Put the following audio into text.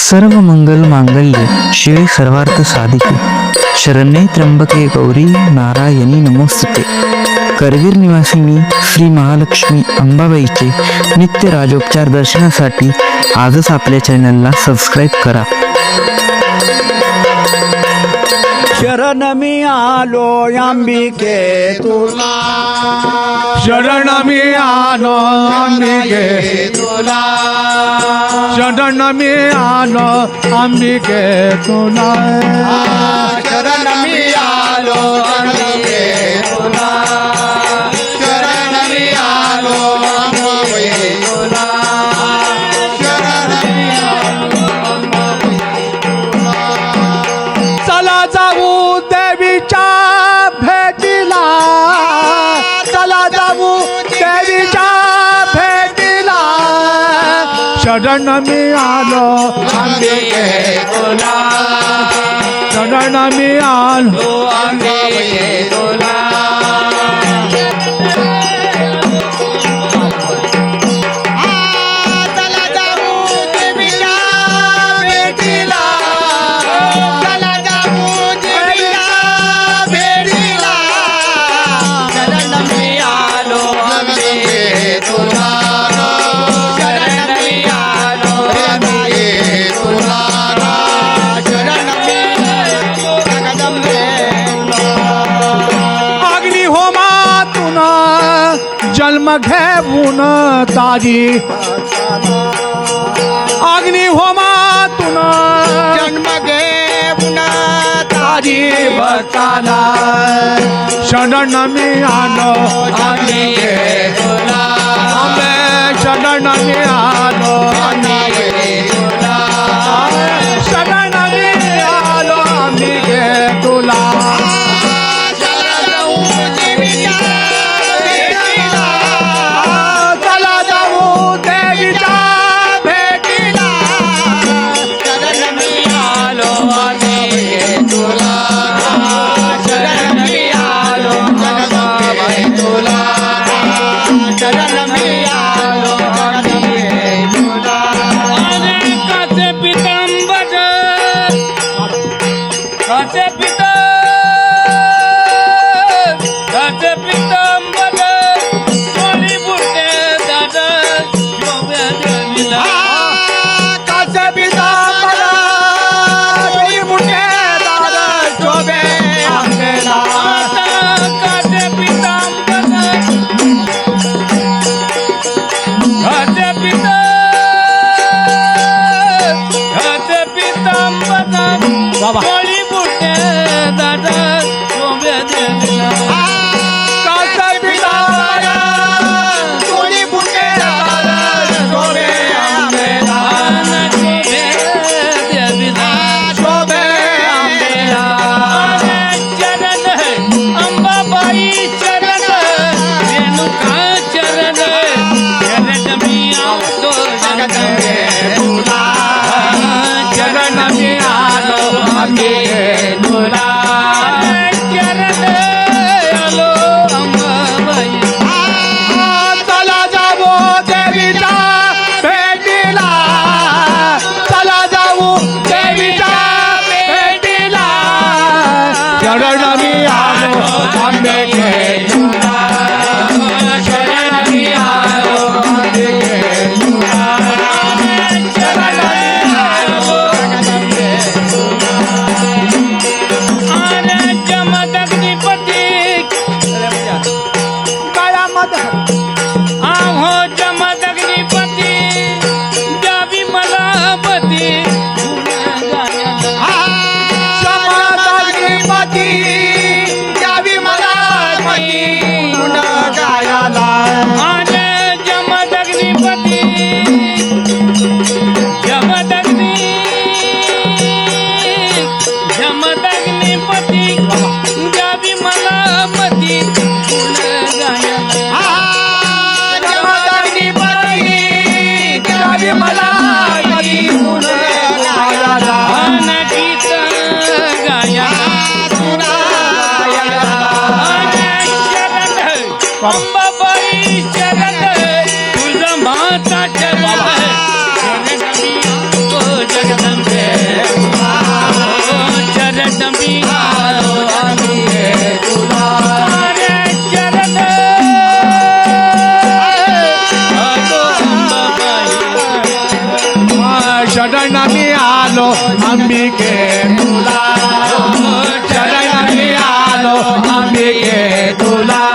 सर्व मंगल मांगल्य शिवे सर्वार्थ साधिके शरण्ये त्र्यंबके गौरी नारायणी नमोस्तुते। करवीर निवासिनी श्री महालक्ष्मी अंबाबाईचे नित्य राजोपचार दर्शनासाठी आजच आपल्या चॅनलला सबस्क्राईब करा। शरण मी आलो अंबिके तुला, शरण मी आलो अंबिके तुला, शरण मी आलो अंबिके तुला, शरण मी आलो अंबिके तुला, शरण मी आलो अंबिके तुला, शरण मी आलो अंबिके तुला। चला जाऊ देवीच्या भेटीला, चला जाऊ देवीच्या भेटीला, शरण मी आलो अंबिके तुला, शरण मी आलो अंबिके तुला। चला जाऊ देवीच्या भेटीला, चला जाऊ देवीच्या भेटीला, शरण मी आलो अंबिके तुला, शरण मी आलो अंबिके तुला, शरण मी आलो जगदंबे तुला। अग्निहोमातून जन्म घेऊन ताजी, अग्निहोमातून जन्म घेऊन ताजी भक्ताला, शरण मी आलो अंबिके तुला, आंबे शरण मी आलो अंबिके तुला, शरण मी आलो अंबिके तुला। चला जाऊ देवीच्या भेटीला, चला जाऊ देवीच्या भेटीला, शरण मी आलो अंबिके तुला, शरण मी आलो जगदंबे तुला, शरण मी आलो जगदंबे तुला। काचे पितांबर, काचे पिता, काचे पितांबर, कोणी बुटे दादा शोभ्या देवीला, काचे पितांबर, कोणी बुटे दादा शोभे आंबेला, आता काचे पितांबर, काचे पिता, काचे पितांबर, कोणी बुटे दादा शोभ्या देवीला, काचे पितांबर, कोणी बुटे दादा शोभे आंबेला, शोभे आंबेला। अंबाबाई चरण, रेणुका चरण, शरण मी आलो जगदंबे तुला, शरण मी आलो अंबिके तुला, चरण आलो अंबाबाई, चला जाऊ देवीच्या भेटीला, चला जाऊ देवीच्या भेटीला, शरण मी आलो अंबिके तुला, शरण मी आलो अंबिके तुला, शरण मी आलो जगदंबे तुला। अरे जमदग्निपती, काळामध्ये आहो जमदग्निपती, द्यावी मला पती, समाधानपती द्यावी मला पती गुण गायाला, अरे जमदग्निपती, जमदग्नी, जमदग्निपती, द्यावी मला पती, गुण गायला, जमदग्निपती द्यावी मला पती गुण गायाला, गीत गायला, अंबाबाई चरण, तुझं माता चरण, शरण मी आलो जगदंबे आलो अंबिके तुला शरण मी आलो अंबिके तुला